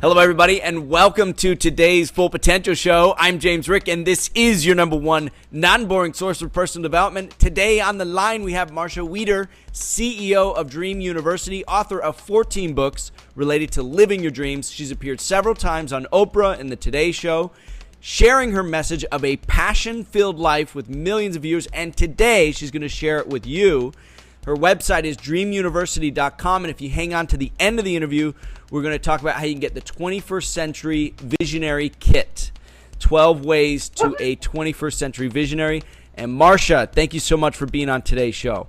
Hello, everybody, and welcome to today's Full Potential Show. I'm James Rick, and this is your number one non-boring source of personal development. Today on the line, we have Marcia Wieder, CEO of Dream University, author of 14 books related to living your dreams. She's appeared several times on Oprah and the Today Show, sharing her message of a passion-filled life with millions of viewers, and today she's going to share it with you. Her website is dreamuniversity.com, and if you hang on to the end of the interview, we're going to talk about how you can get the 21st Century Visionary Kit. 12 ways to a 21st Century Visionary. And Marcia, thank you so much for being on today's show.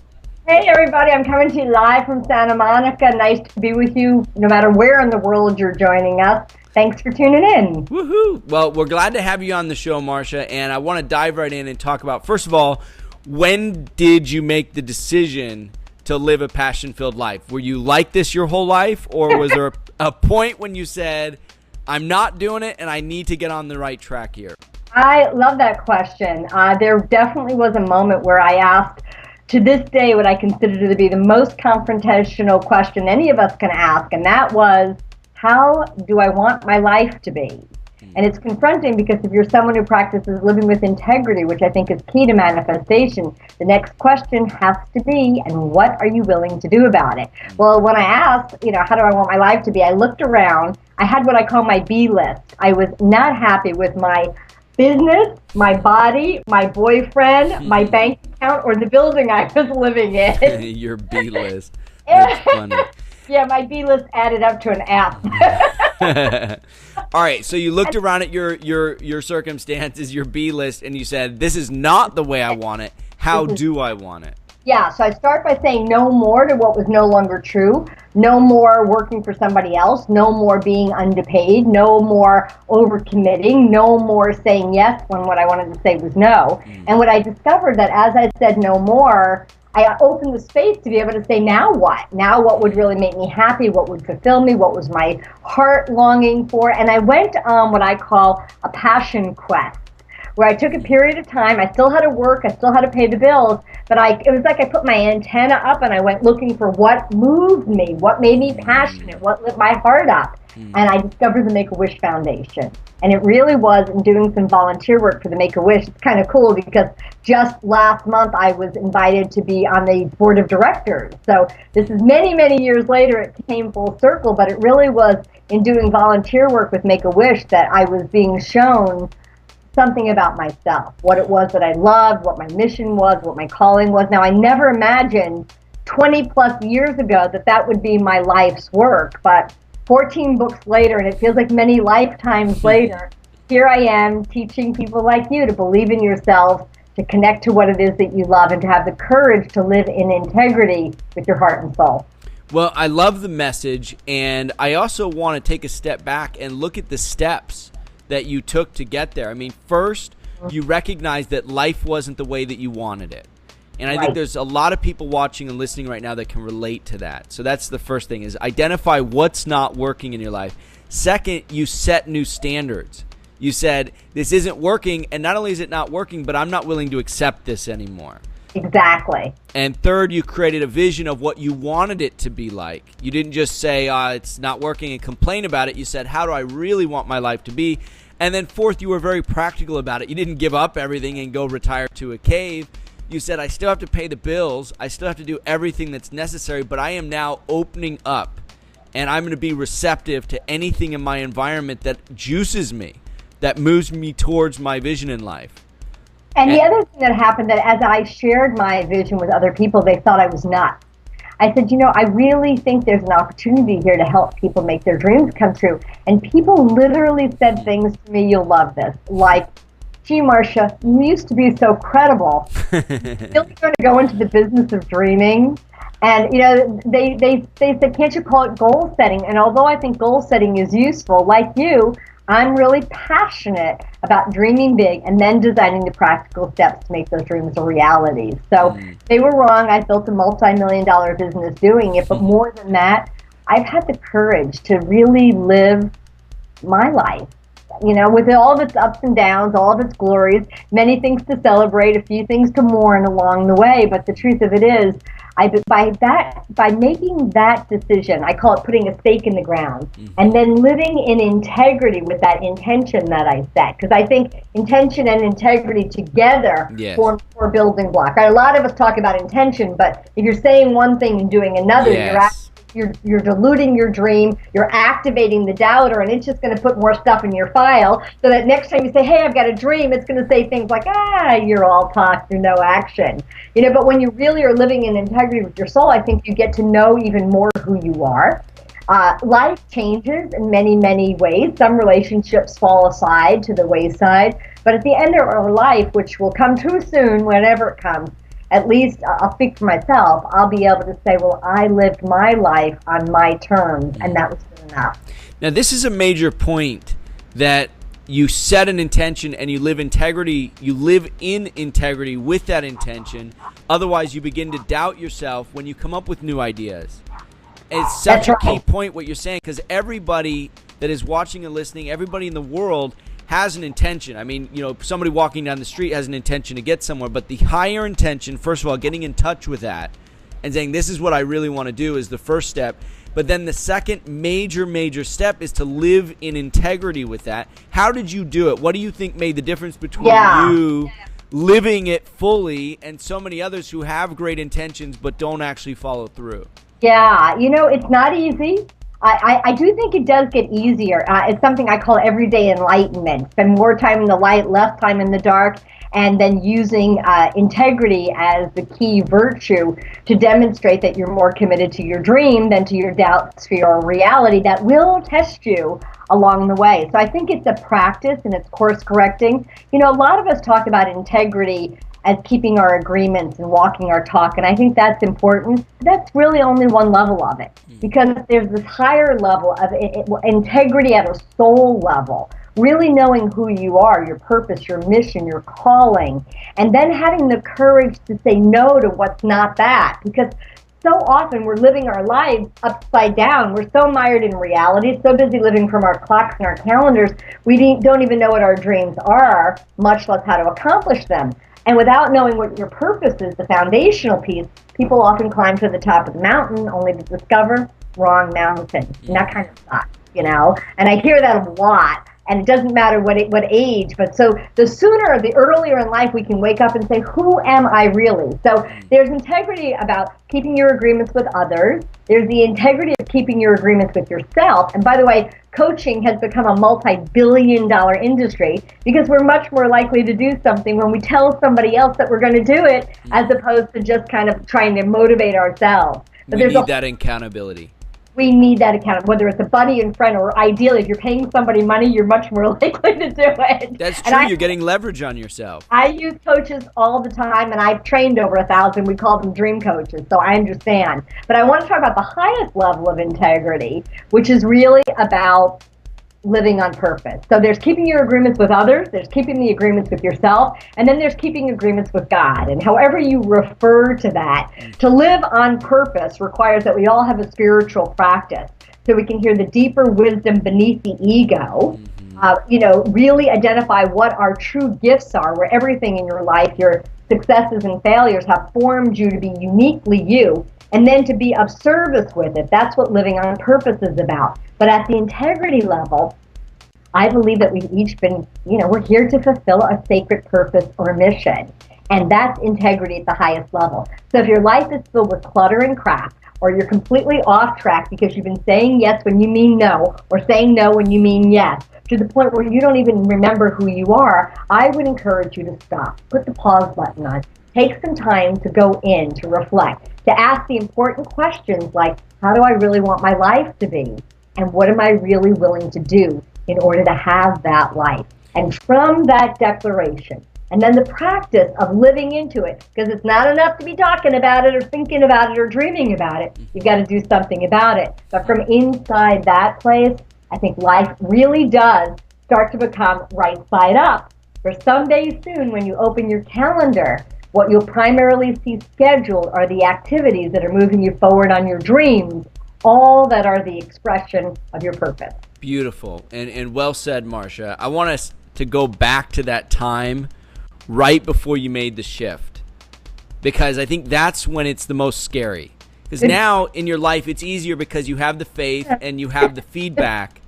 Hey everybody, I'm coming to you live from Santa Monica. Nice to be with you, no matter where in the world you're joining us. Thanks for tuning in. Woohoo! Well, we're glad to have you on the show, Marcia, and I want to dive right in and talk about, first of all, when did you make the decision to live a passion-filled life? Were you like this your whole life, or was there a point when you said, I'm not doing it and I need to get on the right track here? I love that question. There definitely was a moment where I asked, to this day, what I consider to be the most confrontational question any of us can ask, and that was, how do I want my life to be? And it's confronting because if you're someone who practices living with integrity, which I think is key to manifestation, the next question has to be, and what are you willing to do about it? Well, when I asked, how do I want my life to be, I looked around. I had what I call my B list. I was not happy with my business, my body, my boyfriend, my bank account, or the building I was living in. Your B list. That's funny. Yeah, my B list added up to an app. All right, so you looked around at your circumstances, your B list, and you said, this is not the way I want it. How do I want it? Yeah, so I start by saying no more to what was no longer true. No more working for somebody else. No more being underpaid. No more overcommitting. No more saying yes when what I wanted to say was no. And what I discovered that as I said no more, I opened the space to be able to say, now what? Now what would really make me happy? What would fulfill me? What was my heart longing for? And I went on what I call a passion quest, where I took a period of time. I still had to work. I still had to pay the bills. But it was like I put my antenna up and I went looking for what moved me, what made me passionate, what lit my heart up. And I discovered the Make-A-Wish Foundation. And it really was in doing some volunteer work for the Make-A-Wish. It's kind of cool because just last month I was invited to be on the board of directors. So this is many, many years later. It came full circle, but it really was in doing volunteer work with Make-A-Wish that I was being shown something about myself, what it was that I loved, what my mission was, what my calling was. Now, I never imagined 20 plus years ago that would be my life's work, but 14 books later, and it feels like many lifetimes later, here I am teaching people like you to believe in yourself, to connect to what it is that you love, and to have the courage to live in integrity with your heart and soul. Well, I love the message, and I also want to take a step back and look at the steps that you took to get there. I mean, first, you recognized that life wasn't the way that you wanted it. And I think there's a lot of people watching and listening right now that can relate to that. So that's the first thing, is identify what's not working in your life. Second, you set new standards. You said, this isn't working, and not only is it not working, but I'm not willing to accept this anymore. Exactly. And third, you created a vision of what you wanted it to be like. You didn't just say, it's not working and complain about it. You said, how do I really want my life to be? And then fourth, you were very practical about it. You didn't give up everything and go retire to a cave. You said, I still have to pay the bills. I still have to do everything that's necessary, but I am now opening up, and I'm going to be receptive to anything in my environment that juices me, that moves me towards my vision in life. And the other thing that happened, that as I shared my vision with other people, they thought I was nuts. I said, I really think there's an opportunity here to help people make their dreams come true. And people literally said things to me, you'll love this, like, gee, Marcia, you used to be so credible. Still going to go into the business of dreaming. And, they said, can't you call it goal setting? And although I think goal setting is useful, like you, I'm really passionate about dreaming big and then designing the practical steps to make those dreams a reality. So they were wrong. I built a multi-million-dollar business doing it. But more than that, I've had the courage to really live my life. With all of its ups and downs, all of its glories, many things to celebrate, a few things to mourn along the way. But the truth of it is, By making that decision, I call it putting a stake in the ground, and then living in integrity with that intention that I set. Because I think intention and integrity together form a building block. Right? A lot of us talk about intention, but if you're saying one thing and doing another, you're diluting your dream, you're activating the doubter, and it's just going to put more stuff in your file, so that next time you say, hey, I've got a dream, it's going to say things like, you're all talk, you're no action. But when you really are living in integrity with your soul, I think you get to know even more who you are. Life changes in many, many ways. Some relationships fall aside to the wayside, but at the end of our life, which will come too soon, whenever it comes, at least I'll speak for myself, I'll be able to say, well, I lived my life on my terms, and that was good enough. Now, this is a major point, that you set an intention and you live in integrity with that intention. Otherwise, you begin to doubt yourself when you come up with new ideas. It's such a key point what you're saying, because everybody that is watching and listening, everybody in the world has an intention. I mean, somebody walking down the street has an intention to get somewhere, but the higher intention, first of all, getting in touch with that and saying, this is what I really want to do, is the first step. But then the second major step is to live in integrity with that. How did you do it? What do you think made the difference between you living it fully and so many others who have great intentions but don't actually follow through? Yeah, it's not easy. I do think it does get easier. It's something I call everyday enlightenment. Spend more time in the light, less time in the dark, and then using integrity as the key virtue to demonstrate that you're more committed to your dream than to your doubts for your reality that will test you along the way. So I think it's a practice and it's course correcting. A lot of us talk about integrity as keeping our agreements and walking our talk, and I think that's important. That's really only one level of it, because there's this higher level of integrity at a soul level, really knowing who you are, your purpose, your mission, your calling, and then having the courage to say no to what's not that, because so often we're living our lives upside down. We're so mired in reality, so busy living from our clocks and our calendars, we don't even know what our dreams are, much less how to accomplish them. And without knowing what your purpose is, the foundational piece, people often climb to the top of the mountain only to discover wrong mountain. And that kind of sucks, And I hear that a lot. And it doesn't matter what age, but so the earlier in life we can wake up and say, who am I really? So there's integrity about keeping your agreements with others. There's the integrity of keeping your agreements with yourself. And by the way, coaching has become a multi-billion-dollar industry because we're much more likely to do something when we tell somebody else that we're going to do it, as opposed to just kind of trying to motivate ourselves. But we need that accountability. We need that account, whether it's a buddy and friend, or ideally, if you're paying somebody money, you're much more likely to do it. That's true. You're getting leverage on yourself. I use coaches all the time, and I've trained over 1,000. We call them dream coaches, so I understand. But I want to talk about the highest level of integrity, which is really about living on purpose. So there's keeping your agreements with others, there's keeping the agreements with yourself, and then there's keeping agreements with God. And however you refer to that, to live on purpose requires that we all have a spiritual practice so we can hear the deeper wisdom beneath the ego, really identify what our true gifts are, where everything in your life, your successes and failures, have formed you to be uniquely you, and then to be of service with it. That's what living on purpose is about. But at the integrity level, I believe that we've each been, we're here to fulfill a sacred purpose or mission. And that's integrity at the highest level. So if your life is filled with clutter and crap, or you're completely off track because you've been saying yes when you mean no, or saying no when you mean yes, to the point where you don't even remember who you are, I would encourage you to stop. Put the pause button on. Take some time to go in, to reflect, to ask the important questions like, how do I really want my life to be? And what am I really willing to do in order to have that life? And from that declaration, and then the practice of living into it, because it's not enough to be talking about it or thinking about it or dreaming about it. You've got to do something about it. But from inside that place, I think life really does start to become right side up. For someday soon, when you open your calendar, what you'll primarily see scheduled are the activities that are moving you forward on your dreams, all that are the expression of your purpose. Beautiful. And well said, Marcia. I want us to go back to that time right before you made the shift. because I think that's when it's the most scary. Because now in your life, it's easier because you have the faith and you have the feedback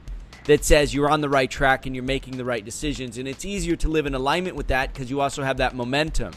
that says you're on the right track and you're making the right decisions. And it's easier to live in alignment with that because you also have that momentum.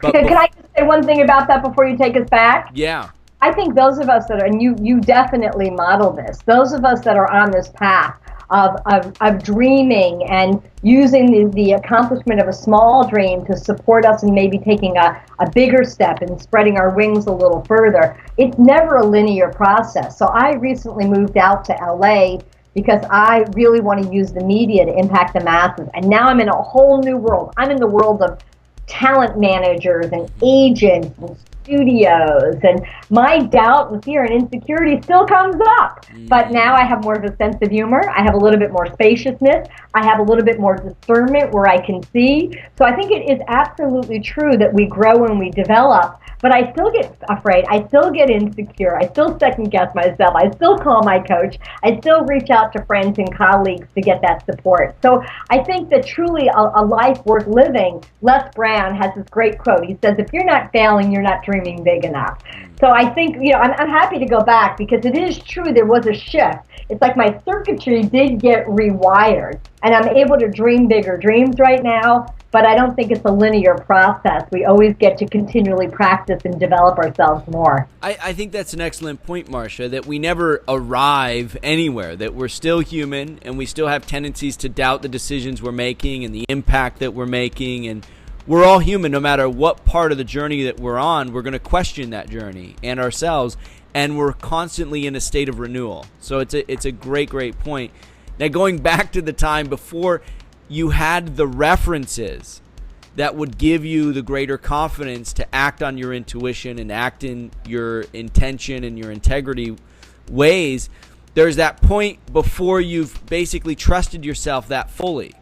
But can I just say one thing about that before you take us back? Yeah. I think those of us that are, and you definitely model this, those of us that are on this path of dreaming and using the accomplishment of a small dream to support us in maybe taking a bigger step and spreading our wings a little further, it's never a linear process. So I recently moved out to LA because I really want to use the media to impact the masses. And now I'm in a whole new world. I'm in the world of talent managers and agents and studios, and my doubt and fear and insecurity still comes up. But now I have more of a sense of humor. I have a little bit more spaciousness. I have a little bit more discernment where I can see. So I think it is absolutely true that we grow and we develop, but I still get afraid. I still get insecure. I still second guess myself. I still call my coach. I still reach out to friends and colleagues to get that support. So I think that truly a life worth living, Les Brown has this great quote. He says, if you're not failing, you're not dreaming big enough. So I think, I'm happy to go back because it is true there was a shift. It's like my circuitry did get rewired, and I'm able to dream bigger dreams right now, but I don't think it's a linear process. We always get to continually practice and develop ourselves more. I think that's an excellent point, Marcia, that we never arrive anywhere, that we're still human and we still have tendencies to doubt the decisions we're making and the impact that we're making, and we're all human. No matter what part of the journey that we're on, we're going to question that journey and ourselves, and we're constantly in a state of renewal. So it's a great point. Now, going back to the time before you had the references that would give you the greater confidence to act on your intuition and act in your intention and your integrity ways, there's that point before you've basically trusted yourself that fully.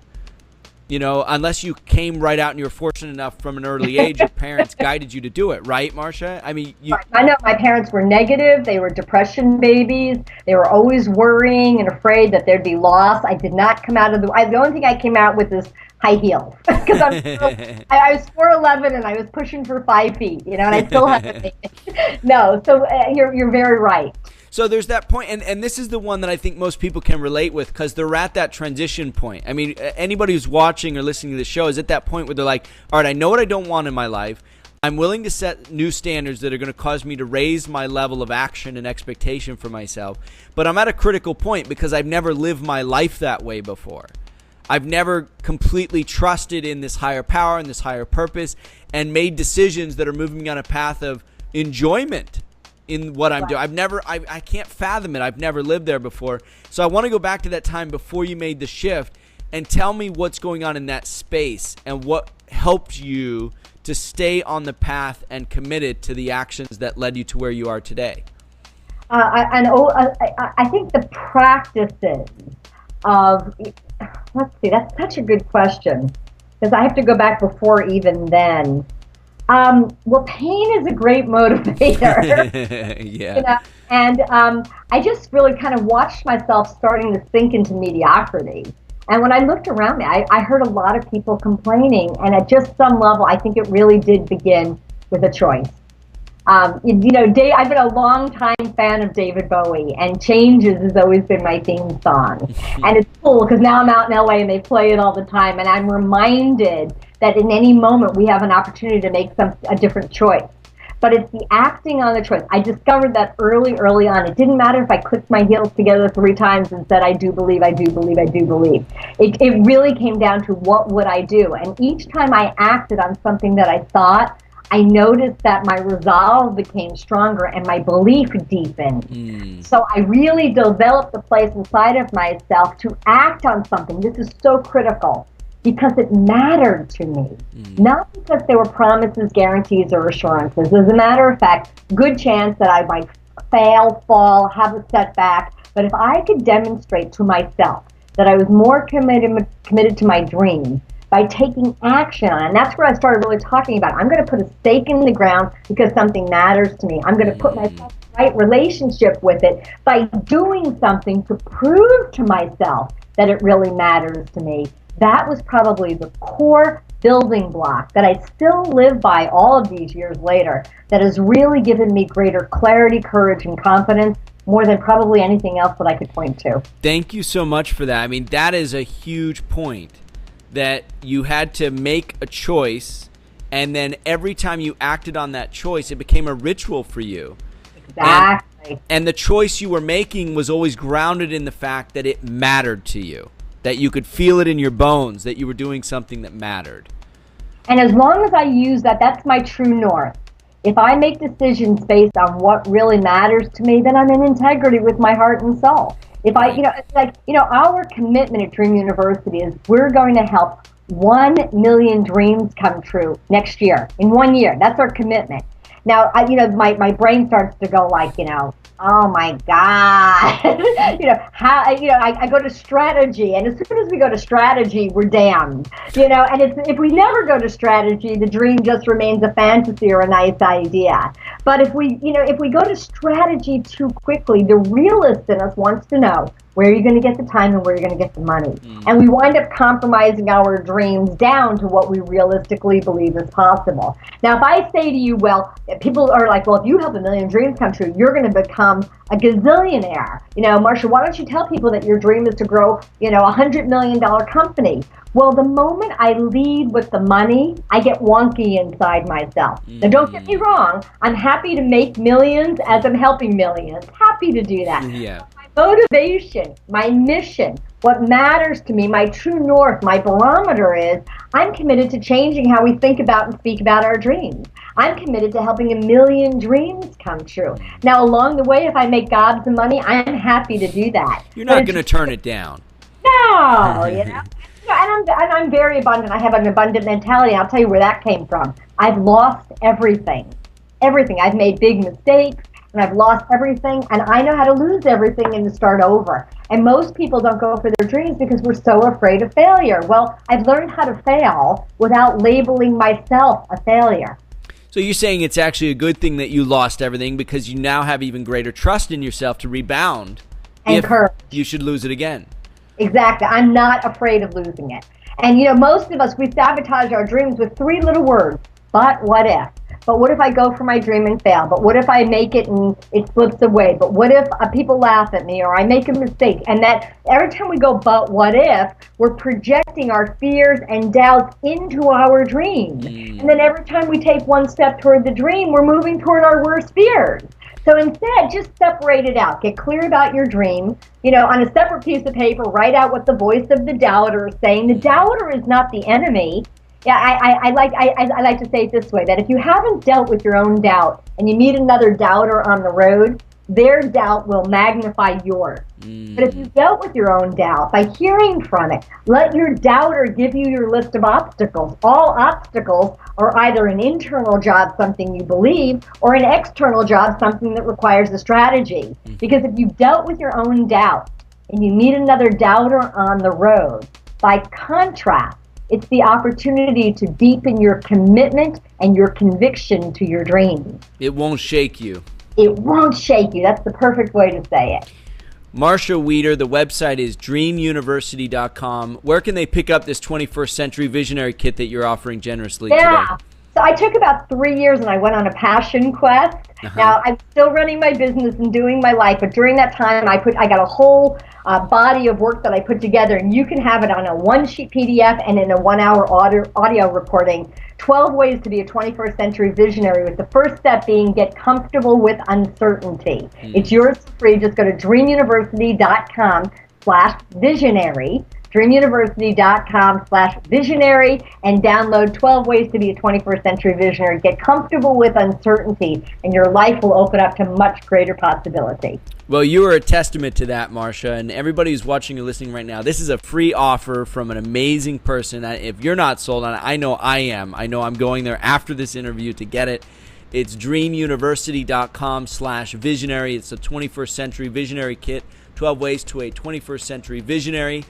Unless you came right out and you were fortunate enough from an early age, your parents guided you to do it, right, Marcia? I mean, I know my parents were negative. They were depression babies. They were always worrying and afraid that there'd be loss. I did not come out of the only thing I came out with is high heels because I was 4'11" and I was pushing for 5 feet, and I still haven't made it. No, so you're very right. So there's that point, and this is the one that I think most people can relate with because they're at that transition point. I mean, anybody who's watching or listening to the show is at that point where they're like, all right, I know what I don't want in my life. I'm willing to set new standards that are going to cause me to raise my level of action and expectation for myself. But I'm at a critical point because I've never lived my life that way before. I've never completely trusted in this higher power and this higher purpose and made decisions that are moving me on a path of enjoyment in what I'm doing. I can't fathom it. I've never lived there before. So I want to go back to that time before you made the shift and tell me what's going on in that space and what helped you to stay on the path and committed to the actions that led you to where you are today. I think the practices of, let's see, that's such a good question because I have to go back before even then. Well, pain is a great motivator. Yeah. And I just really kind of watched myself starting to sink into mediocrity. And when I looked around me, I heard a lot of people complaining. And at just some level, I think it really did begin with a choice. I've been a long time fan of David Bowie, and Changes has always been my theme song. And it's cool because now I'm out in LA and they play it all the time, and I'm reminded that in any moment we have an opportunity to make a different choice. But it's the acting on the choice. I discovered that early on. It didn't matter if I clicked my heels together 3 times and said, I do believe, I do believe, I do believe. It really came down to what would I do. And each time I acted on something that I thought, I noticed that my resolve became stronger and my belief deepened. So I really developed the place inside of myself to act on something. This is so critical because it mattered to me. Not because there were promises, guarantees, or assurances. As a matter of fact, good chance that I might fail, fall, have a setback. But if I could demonstrate to myself that I was more committed to my dream, by taking action on it. And that's where I started really talking about, I'm going to put a stake in the ground because something matters to me. I'm going to put myself in the right relationship with it by doing something to prove to myself that it really matters to me. That was probably the core building block that I still live by all of these years later, that has really given me greater clarity, courage, and confidence, more than probably anything else that I could point to. Thank you so much for that. I mean, that is a huge point, that you had to make a choice, and then every time you acted on that choice, it became a ritual for you. Exactly. And the choice you were making was always grounded in the fact that it mattered to you, that you could feel it in your bones, that you were doing something that mattered. And as long as I use that, that's my true north. If I make decisions based on what really matters to me, then I'm in integrity with my heart and soul. If I, our commitment at Dream University is we're going to help 1 million dreams come true next year, in 1 year. That's our commitment. Now, my brain starts to go like, oh my God, I go to strategy, and as soon as we go to strategy, we're damned, and if we never go to strategy, the dream just remains a fantasy or a nice idea. But if we go to strategy too quickly, the realist in us wants to know where you're going to get the time and where you're going to get the money. And we wind up compromising our dreams down to what we realistically believe is possible. Now, if I say to you, well, people are like, well, if you help 1 million dreams come true, you're going to become a gazillionaire. Marcia, why don't you tell people that your dream is to grow, $100 million company? Well, the moment I lead with the money, I get wonky inside myself. Now, don't get me wrong. I'm happy to make millions as I'm helping millions. Happy to do that. Yeah. Motivation, my mission, what matters to me, my true north, my barometer is I'm committed to changing how we think about and speak about our dreams. I'm committed to helping 1 million dreams come true. Now, along the way, if I make gobs of money, I'm happy to do that. You're not going to turn it down. No, And I'm very abundant. I have an abundant mentality. I'll tell you where that came from. I've lost everything. Everything. I've made big mistakes. And I've lost everything, and I know how to lose everything and to start over. And most people don't go for their dreams because we're so afraid of failure. Well, I've learned how to fail without labeling myself a failure. So you're saying it's actually a good thing that you lost everything, because you now have even greater trust in yourself to rebound And if courage. you should lose it again. Exactly. I'm not afraid of losing it. And most of us, we sabotage our dreams with 3 little words. But what if? But what if I go for my dream and fail? But what if I make it and it slips away? But what if people laugh at me or I make a mistake? And that every time we go, but what if, we're projecting our fears and doubts into our dreams. And then every time we take one step toward the dream, we're moving toward our worst fears. So instead, just separate it out. Get clear about your dream. On a separate piece of paper, write out what the voice of the doubter is saying. The doubter is not the enemy. Yeah, I like to say it this way, that if you haven't dealt with your own doubt and you meet another doubter on the road, their doubt will magnify yours. But if you dealt with your own doubt by hearing from it, let your doubter give you your list of obstacles. All obstacles are either an internal job, something you believe, or an external job, something that requires a strategy. Because if you dealt with your own doubt and you meet another doubter on the road, by contrast, it's the opportunity to deepen your commitment and your conviction to your dreams. It won't shake you. It won't shake you. That's the perfect way to say it. Marcia Wieder, the website is dreamuniversity.com. Where can they pick up this 21st Century Visionary Kit that you're offering generously today? So I took about 3 years and I went on a passion quest. Now, I'm still running my business and doing my life, but during that time, I got a whole body of work that I put together, and you can have it on a 1-sheet PDF and in a 1-hour audio recording. 12 ways to be a 21st century visionary, with the first step being get comfortable with uncertainty. It's yours for free. Just go to dreamuniversity.com/visionary. dreamuniversity.com/visionary and download 12 ways to be a 21st century visionary. Get comfortable with uncertainty, and your life will open up to much greater possibility. Well, you are a testament to that, Marcia, and everybody who's watching or listening right now, this is a free offer from an amazing person. If you're not sold on it, I know I am. I know I'm going there after this interview to get it. It's dreamuniversity.com/visionary. It's a 21st century visionary kit, 12 ways to a 21st century visionary.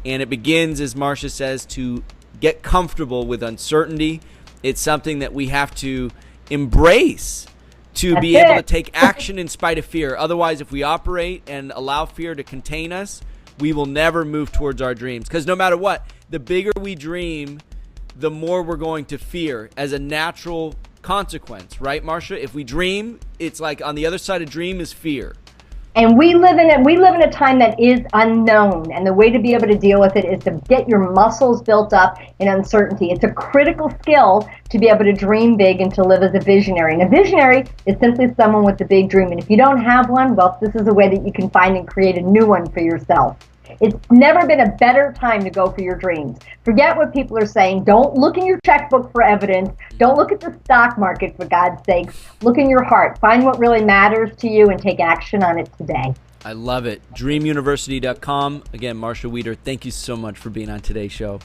And it begins, as Marcia says, to get comfortable with uncertainty. It's something that we have to embrace to be able to take action in spite of fear. Otherwise, if we operate and allow fear to contain us, we will never move towards our dreams. Because no matter what, the bigger we dream, the more we're going to fear as a natural consequence, right, Marcia? If we dream, it's like on the other side of dream is fear. And we live in a time that is unknown, and the way to be able to deal with it is to get your muscles built up in uncertainty. It's a critical skill to be able to dream big and to live as a visionary. And a visionary is simply someone with a big dream. And if you don't have one, well, this is a way that you can find and create a new one for yourself. It's never been a better time to go for your dreams. Forget what people are saying. Don't look in your checkbook for evidence. Don't look at the stock market, for God's sakes. Look in your heart. Find what really matters to you and take action on it today. I love it. DreamUniversity.com. Again, Marcia Wieder, thank you so much for being on today's show.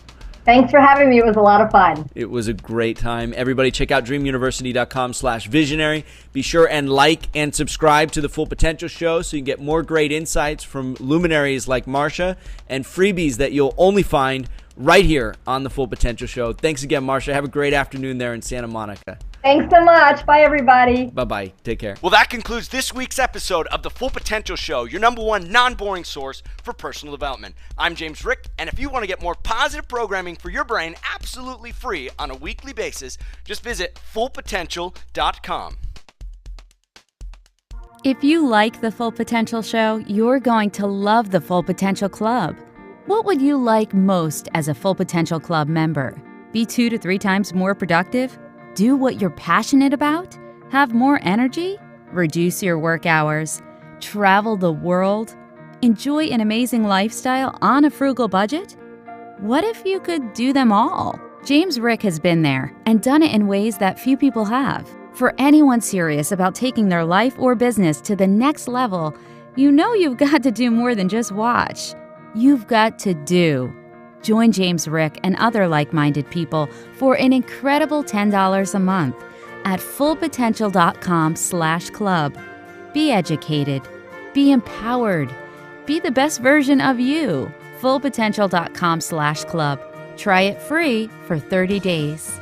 Thanks for having me. It was a lot of fun. It was a great time. Everybody check out dreamuniversity.com/visionary. Be sure and like and subscribe to the Full Potential Show so you can get more great insights from luminaries like Marcia and freebies that you'll only find right here on the Full Potential Show. Thanks again, Marcia. Have a great afternoon there in Santa Monica. Thanks so much. Bye, everybody. Bye-bye. Take care. Well, that concludes this week's episode of The Full Potential Show, your number one non-boring source for personal development. I'm James Rick, and if you want to get more positive programming for your brain absolutely free on a weekly basis, just visit fullpotential.com. If you like The Full Potential Show, you're going to love the Full Potential Club. What would you like most as a Full Potential Club member? Be 2 to 3 times more productive? Do what you're passionate about? Have more energy? Reduce your work hours? Travel the world? Enjoy an amazing lifestyle on a frugal budget? What if you could do them all? James Rick has been there and done it in ways that few people have. For anyone serious about taking their life or business to the next level, you know you've got to do more than just watch. You've got to do. Join James Rick and other like-minded people for an incredible $10 a month at fullpotential.com/club. Be educated. Be empowered. Be the best version of you. fullpotential.com/club. Try it free for 30 days.